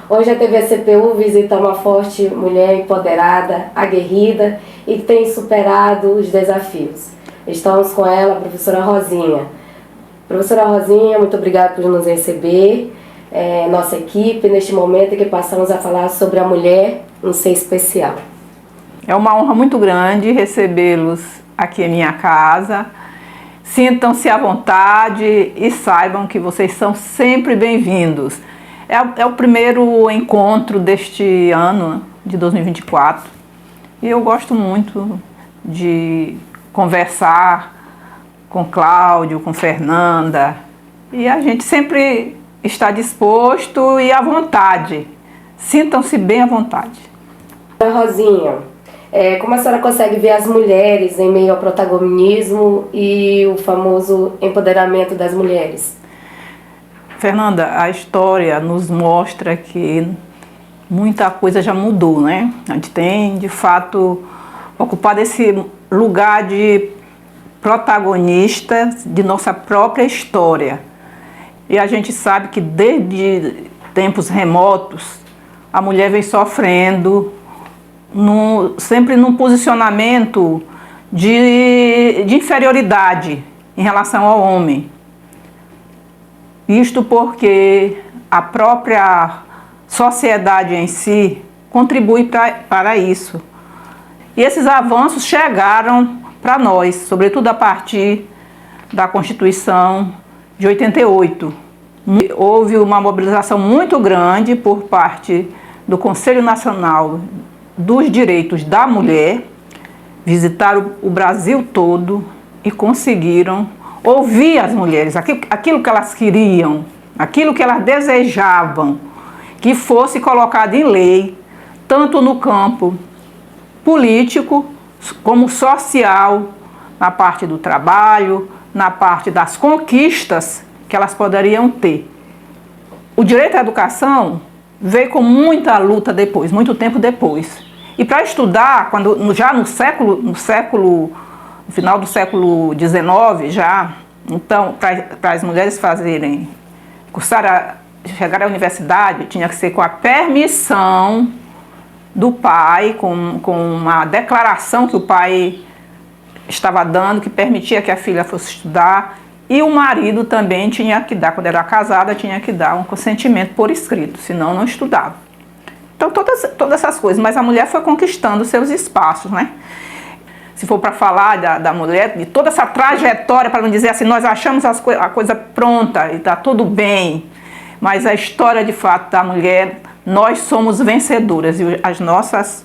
Hoje a TV CPU visita uma forte mulher empoderada, aguerrida e que tem superado os desafios. Estamos com ela, a professora Rosinha. Professora Rosinha, muito obrigada por nos receber, nossa equipe, neste momento em que passamos a falar sobre a mulher, um ser especial. É uma honra muito grande recebê-los aqui em minha casa. Sintam-se à vontade e saibam que vocês são sempre bem-vindos. É o primeiro encontro deste ano, de 2024, e eu gosto muito de conversar com Cláudio, com Fernanda, e a gente sempre está disposto e à vontade. Sintam-se bem à vontade. Rosinha, como a senhora consegue ver as mulheres em meio ao protagonismo e o famoso empoderamento das mulheres? Fernanda, a história nos mostra que muita coisa já mudou, né? A gente tem, de fato, ocupado esse lugar de protagonista de nossa própria história. E a gente sabe que desde tempos remotos, a mulher vem sofrendo sempre num posicionamento de inferioridade em relação ao homem. Isto porque a própria sociedade em si contribui para isso. E esses avanços chegaram para nós, sobretudo a partir da Constituição de 88. Houve uma mobilização muito grande por parte do Conselho Nacional dos Direitos da Mulher, visitaram o Brasil todo e conseguiram ouvir as mulheres, aquilo que elas queriam, aquilo que elas desejavam, que fosse colocado em lei, tanto no campo político como social, na parte do trabalho, na parte das conquistas que elas poderiam ter. O direito à educação veio com muita luta depois, muito tempo depois. E para estudar, já no final do século XIX, então, para as mulheres chegar à universidade, tinha que ser com a permissão do pai, com uma declaração que o pai estava dando, que permitia que a filha fosse estudar, e o marido também tinha que dar, quando era casada, tinha que dar um consentimento por escrito, senão não estudava. Então, todas essas coisas, mas a mulher foi conquistando seus espaços, né? Se for para falar da mulher, de toda essa trajetória, para não dizer assim, nós achamos a coisa pronta e está tudo bem, mas a história de fato da mulher, nós somos vencedoras e as nossas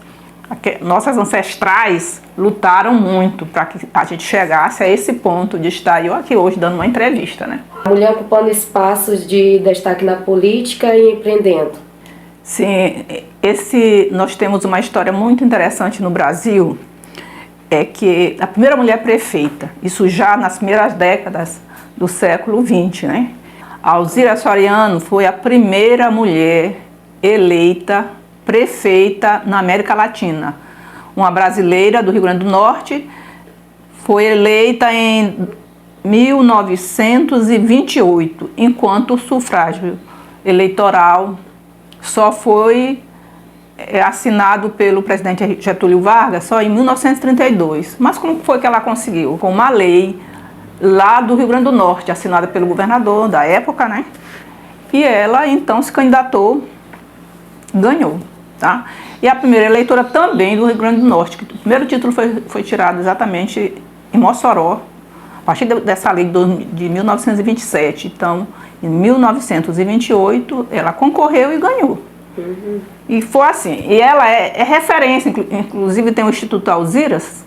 ancestrais lutaram muito para que a gente chegasse a esse ponto de estar eu aqui hoje dando uma entrevista, né? A mulher ocupando espaços de destaque na política e empreendendo. Sim, nós temos uma história muito interessante no Brasil, é que a primeira mulher prefeita, isso já nas primeiras décadas do século XX, né? A Alzira Soriano foi a primeira mulher eleita prefeita na América Latina. Uma brasileira do Rio Grande do Norte, foi eleita em 1928, enquanto o sufrágio eleitoral só foi assinado pelo presidente Getúlio Vargas só em 1932. Mas como foi que ela conseguiu? Com uma lei lá do Rio Grande do Norte, assinada pelo governador da época, né? E ela então se candidatou, ganhou, tá? E a primeira eleitora também do Rio Grande do Norte, que o primeiro título foi tirado exatamente em Mossoró, a partir dessa lei de 1927. Então, em 1928, ela concorreu e ganhou. Uhum. E foi assim, e ela é referência, inclusive tem o Instituto Alziras,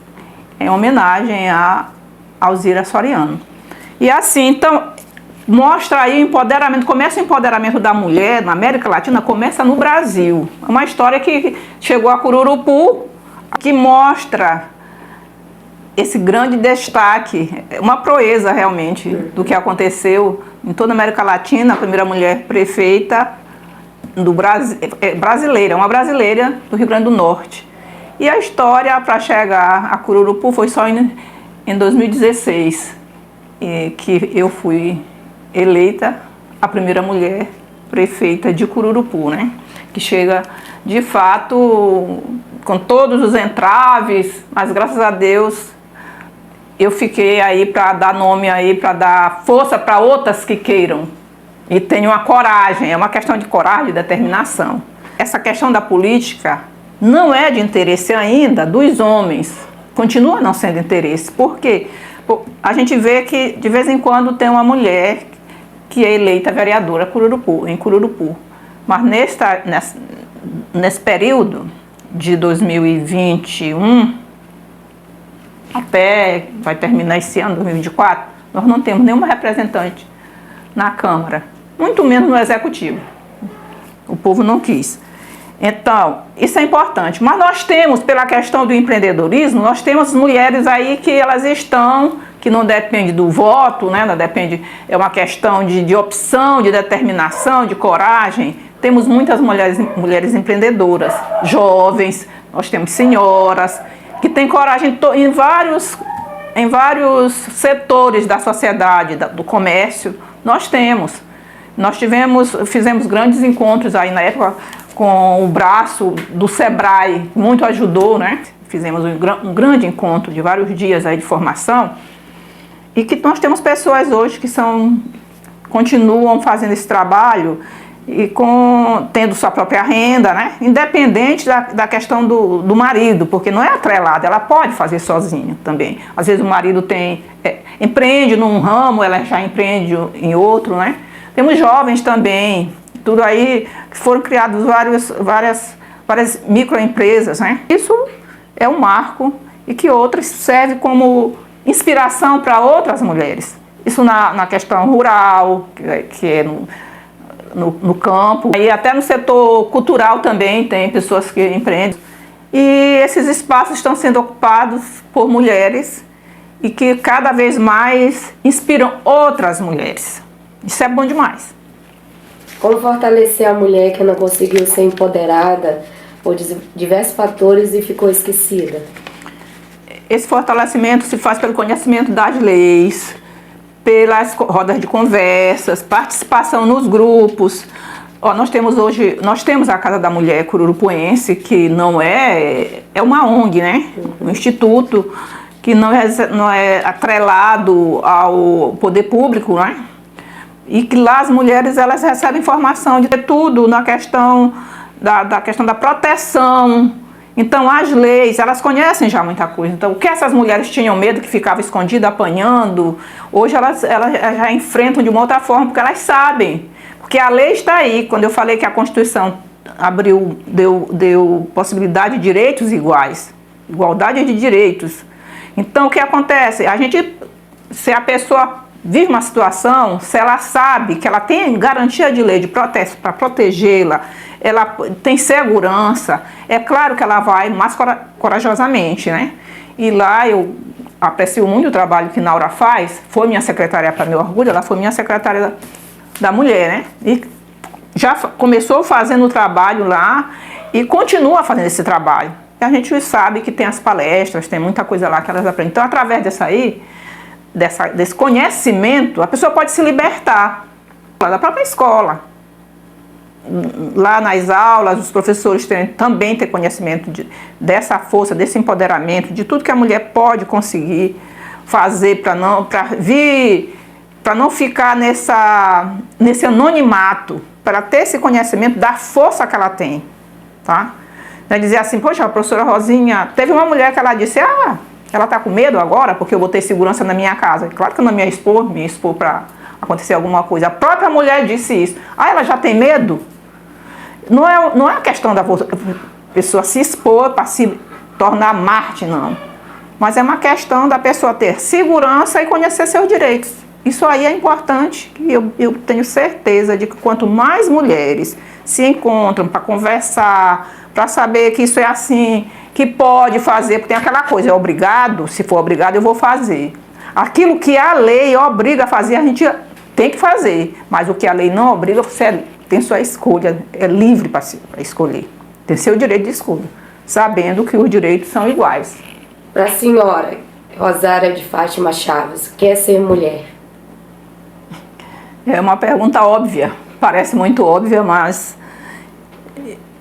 em homenagem a Alzira Soriano. E assim, então, mostra aí o empoderamento, começa o empoderamento da mulher na América Latina, começa no Brasil. É uma história que chegou a Cururupu, que mostra esse grande destaque, uma proeza realmente do que aconteceu em toda a América Latina, a primeira mulher prefeita do Brasil, brasileira, uma brasileira do Rio Grande do Norte. E a história para chegar a Cururupu foi só em 2016, que eu fui eleita a primeira mulher prefeita de Cururupu, né? que chega de fato com todos os entraves, mas graças a Deus eu fiquei aí para dar nome aí, para dar força para outras que queiram e tenham a coragem. É uma questão de coragem e determinação. Essa questão da política não é de interesse ainda dos homens, continua não sendo interesse. Por quê? A gente vê que de vez em quando tem uma mulher que é eleita vereadora em Cururupu, mas nesse período de 2021 até vai terminar esse ano, 2024, nós não temos nenhuma representante na Câmara, muito menos no Executivo. O povo não quis. Então, isso é importante. Mas nós temos, pela questão do empreendedorismo, nós temos mulheres aí que elas estão, que não depende do voto, né? Não depende, é uma questão de opção, de determinação, de coragem. Temos muitas mulheres empreendedoras, jovens, nós temos senhoras, que têm coragem em vários setores da sociedade, do comércio, nós temos. Fizemos grandes encontros aí na época com o braço do Sebrae, muito ajudou, né? Fizemos um grande encontro de vários dias aí de formação e que nós temos pessoas hoje que continuam fazendo esse trabalho e tendo sua própria renda, né? Independente da questão do marido, porque não é atrelada, ela pode fazer sozinha também. Às vezes o marido empreende num ramo, ela já empreende em outro, né? Temos jovens também, tudo aí, que foram criados várias microempresas, né? Isso é um marco e que outras servem como inspiração para outras mulheres. Isso na questão rural, que é no campo, e até no setor cultural também tem pessoas que empreendem. E esses espaços estão sendo ocupados por mulheres e que cada vez mais inspiram outras mulheres. Isso é bom demais. Como fortalecer a mulher que não conseguiu ser empoderada por diversos fatores e ficou esquecida? Esse fortalecimento se faz pelo conhecimento das leis, pelas rodas de conversas, participação nos grupos. Nós temos a Casa da Mulher Cururupuense, que não é uma ONG, né? Um instituto que não é atrelado ao poder público, né? E que lá as mulheres elas recebem informação de tudo na questão da questão da proteção. Então as leis, elas conhecem já muita coisa. Então o que essas mulheres tinham medo, que ficava escondida, apanhando, hoje elas já enfrentam de uma outra forma, porque elas sabem. Porque a lei está aí. Quando eu falei que a Constituição deu possibilidade de direitos iguais, igualdade de direitos. Então o que acontece? Se a pessoa vive uma situação, se ela sabe que ela tem garantia de lei de protesto para protegê-la, ela tem segurança, é claro que ela vai mais corajosamente, né? E lá eu aprecio muito o trabalho que Naura faz, foi minha secretária, para meu orgulho, ela foi minha secretária da mulher, né? E já começou fazendo o trabalho lá e continua fazendo esse trabalho. E a gente sabe que tem as palestras, tem muita coisa lá que elas aprendem. Então, através desse conhecimento, a pessoa pode se libertar da própria escola. Lá nas aulas, os professores também têm conhecimento dessa força, desse empoderamento, de tudo que a mulher pode conseguir fazer para não ficar nesse anonimato, para ter esse conhecimento da força que ela tem, tá? Ela dizia assim, poxa, a professora Rosinha, teve uma mulher que ela disse, ela está com medo agora porque eu vou ter segurança na minha casa. Claro que eu não me expor para acontecer alguma coisa. A própria mulher disse isso. Ela já tem medo? Não é a questão da pessoa se expor para se tornar Marte, não. Mas é uma questão da pessoa ter segurança e conhecer seus direitos. Isso aí é importante e eu tenho certeza de que quanto mais mulheres se encontram para conversar, para saber que isso é assim, que pode fazer, porque tem aquela coisa, é obrigado, se for obrigado eu vou fazer. Aquilo que a lei obriga a fazer, a gente tem que fazer, mas o que a lei não obriga, você tem sua escolha, é livre para escolher, tem seu direito de escolha, sabendo que os direitos são iguais. Para a senhora, Rosária de Fátima Chaves, o que é ser mulher? É uma pergunta óbvia, parece muito óbvia, mas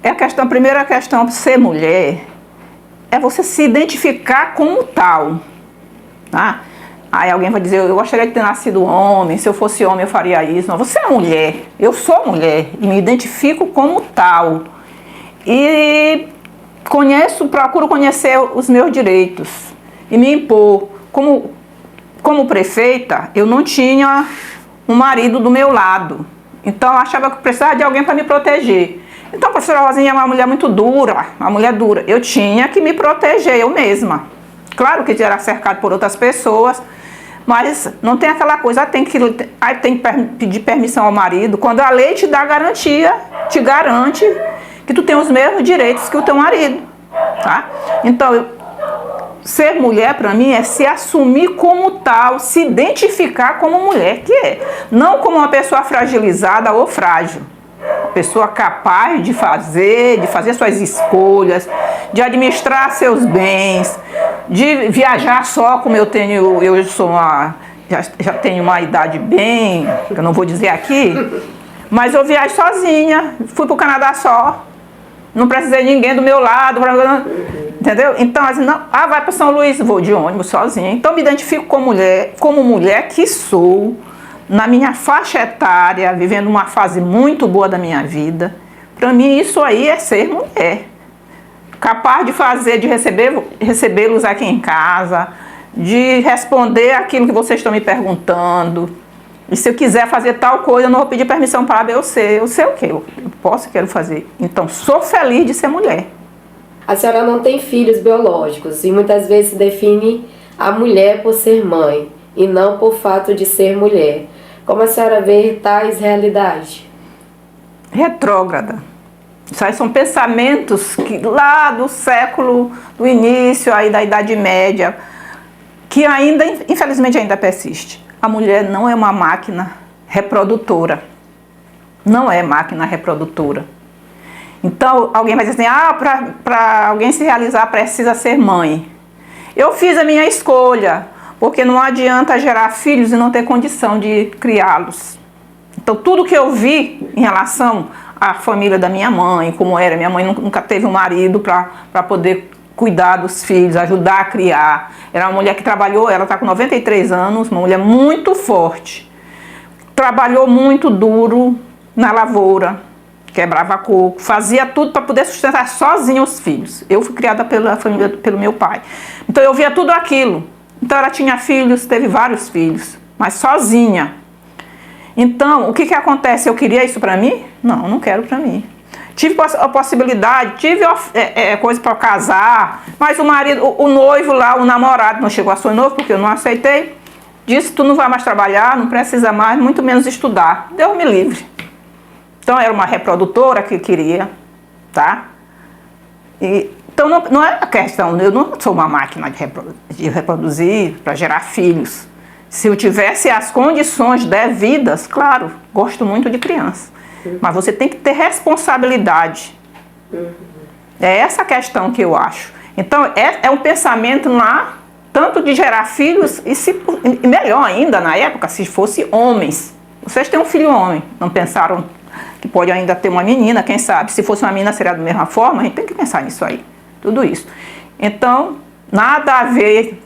A primeira questão, ser mulher, é você se identificar como tal, tá? Aí alguém vai dizer, eu gostaria de ter nascido homem, se eu fosse homem eu faria isso. Não, você é mulher, eu sou mulher e me identifico como tal. E procuro conhecer os meus direitos e me impor. Como prefeita, eu não tinha um marido do meu lado, então eu achava que precisava de alguém para me proteger. Então a professora Rosinha é uma mulher muito dura, uma mulher dura. Eu tinha que me proteger, eu mesma. Claro que era cercado por outras pessoas, mas não tem aquela coisa, tem que pedir permissão ao marido, quando a lei te dá garantia, te garante que tu tem os mesmos direitos que o teu marido, tá? Então, ser mulher para mim é se assumir como tal, se identificar como mulher, que é, não como uma pessoa fragilizada ou frágil. Pessoa capaz de fazer suas escolhas, de administrar seus bens, de viajar só como eu já tenho uma idade bem, que eu não vou dizer aqui, mas eu viajo sozinha, fui para o Canadá só, não precisei de ninguém do meu lado, entendeu? Então, assim, vai para São Luís, vou de ônibus sozinha. Então, me identifico como mulher que sou, na minha faixa etária, vivendo uma fase muito boa da minha vida. Para mim, isso aí é ser mulher. Capaz de recebê-los aqui em casa, de responder aquilo que vocês estão me perguntando. E se eu quiser fazer tal coisa, eu não vou pedir permissão para A, B ou C. Eu sei o que eu posso e quero fazer. Então, sou feliz de ser mulher. A senhora não tem filhos biológicos e muitas vezes se define a mulher por ser mãe e não por fato de ser mulher. Como a senhora vê tais realidades? Retrógrada. Isso aí são pensamentos que lá do início aí da Idade Média, que ainda, infelizmente, ainda persiste. A mulher não é uma máquina reprodutora. Não é máquina reprodutora. Então, alguém vai dizer assim, para alguém se realizar precisa ser mãe. Eu fiz a minha escolha, porque não adianta gerar filhos e não ter condição de criá-los. Então, tudo que eu vi em relação à família da minha mãe, como era, minha mãe nunca teve um marido para poder cuidar dos filhos, ajudar a criar. Era uma mulher que trabalhou, ela está com 93 anos, uma mulher muito forte. Trabalhou muito duro na lavoura, quebrava coco, fazia tudo para poder sustentar sozinha os filhos. Eu fui criada pela família, pelo meu pai. Então eu via tudo aquilo. Então ela tinha filhos, teve vários filhos, mas sozinha. Então, o que acontece? Eu queria isso para mim? Não, não quero para mim. Tive a possibilidade, tive coisa para casar, mas o marido, o noivo lá, o namorado, não chegou a ser noivo porque eu não aceitei. Disse, tu não vai mais trabalhar, não precisa mais, muito menos estudar. Deus me livre. Então, era uma reprodutora que queria, tá? Então, não é a questão, eu não sou uma máquina de reproduzir para gerar filhos. Se eu tivesse as condições devidas, claro, gosto muito de criança. Mas você tem que ter responsabilidade. É essa a questão que eu acho. Então, é um pensamento lá, tanto de gerar filhos, e melhor ainda, na época, se fosse homens. Vocês têm um filho homem, não pensaram que pode ainda ter uma menina, quem sabe? Se fosse uma menina, seria da mesma forma, a gente tem que pensar nisso aí. Tudo isso. Então, nada a ver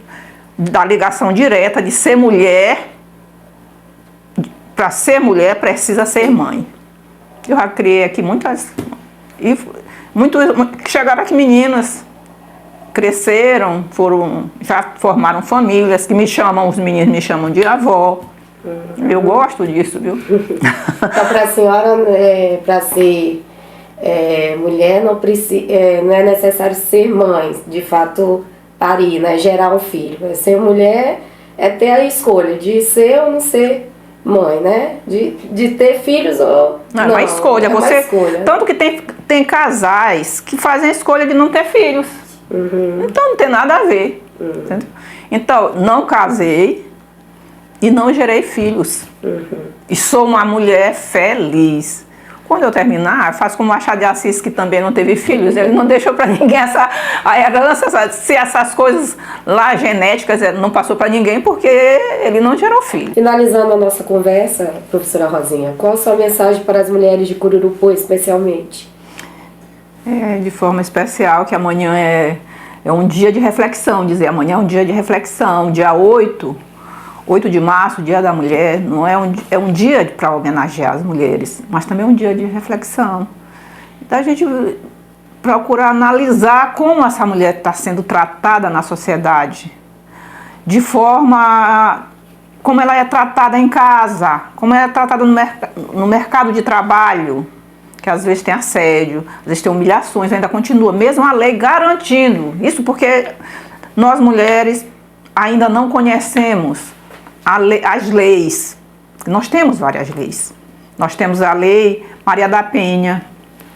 da ligação direta de ser mulher. Para ser mulher, precisa ser mãe. Eu já criei aqui muitas... chegaram aqui meninas, cresceram, já formaram famílias, que os meninos me chamam de avó. Eu gosto disso, viu? Então, para a senhora, para ser mulher, não é necessário ser mãe, de fato, parir, né? Gerar um filho. Ser mulher é ter a escolha de ser ou não ser mãe, né? De ter filhos ou não. É uma escolha. Tanto que tem casais que fazem a escolha de não ter filhos. Então, não tem nada a ver. Entendeu? Então, não casei e não gerei filhos. E sou uma mulher feliz. Quando eu terminar, faço como Machado de Assis, que também não teve filhos. Ele não deixou para ninguém a herança, se essas coisas lá genéticas não passou para ninguém, porque ele não gerou filho. Finalizando a nossa conversa, professora Rosinha, qual a sua mensagem para as mulheres de Cururupu, especialmente? De forma especial, que amanhã é um dia de reflexão, dizer amanhã é um dia de reflexão, dia 8 de março, Dia da Mulher, não é um dia para homenagear as mulheres, mas também é um dia de reflexão. Então a gente procura analisar como essa mulher está sendo tratada na sociedade, de forma como ela é tratada em casa, como ela é tratada no mercado de trabalho, que às vezes tem assédio, às vezes tem humilhações, ainda continua, mesmo a lei garantindo. Isso porque nós mulheres ainda não conhecemos as leis. Nós temos várias leis. Nós temos a Lei Maria da Penha,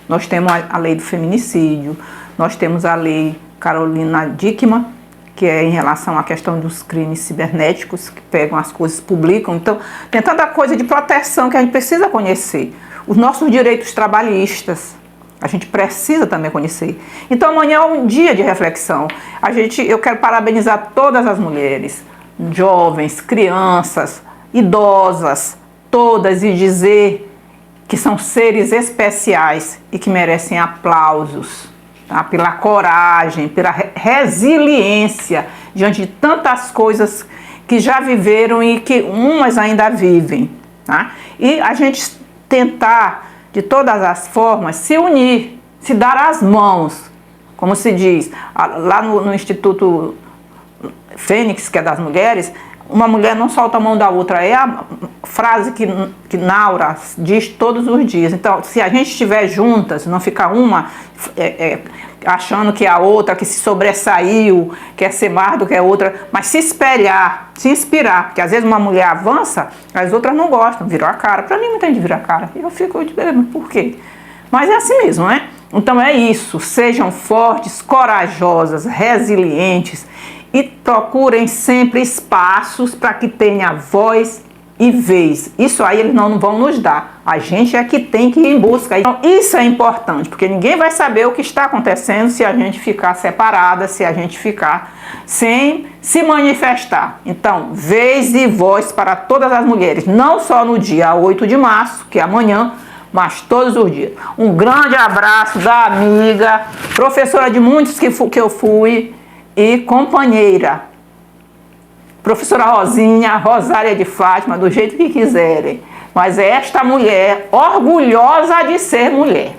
nós temos a lei do feminicídio, nós temos a Lei Carolina Dickmann, que é em relação à questão dos crimes cibernéticos, que pegam as coisas, publicam. Então, tem tanta coisa de proteção que a gente precisa conhecer. Os nossos direitos trabalhistas, a gente precisa também conhecer. Então, amanhã é um dia de reflexão. Eu quero parabenizar todas as mulheres, jovens, crianças, idosas, todas, e dizer que são seres especiais e que merecem aplausos, tá? Pela coragem, pela resiliência diante de tantas coisas que já viveram e que umas ainda vivem, tá? E a gente tentar, de todas as formas, se unir, se dar as mãos, como se diz, lá no Instituto Fênix, que é das mulheres, uma mulher não solta a mão da outra, é a frase que Naura diz todos os dias. Então, se a gente estiver juntas, não ficar uma achando que a outra, que se sobressaiu, quer ser mais do que a outra, mas se espelhar, se inspirar, porque às vezes uma mulher avança, as outras não gostam, viram a cara. Para mim não tem de virar a cara, eu fico de por quê? Mas é assim mesmo, né? Então é isso, sejam fortes, corajosas, resilientes e procurem sempre espaços para que tenha voz e vez. Isso aí eles não vão nos dar. A gente é que tem que ir em busca. Então isso é importante, porque ninguém vai saber o que está acontecendo se a gente ficar separada, se a gente ficar sem se manifestar. Então, vez e voz para todas as mulheres, não só no dia 8 de março, que é amanhã, mas todos os dias. Um grande abraço da amiga, professora de muitos que eu fui e companheira, professora Rosinha, Rosária de Fátima, do jeito que quiserem. Mas é esta mulher orgulhosa de ser mulher.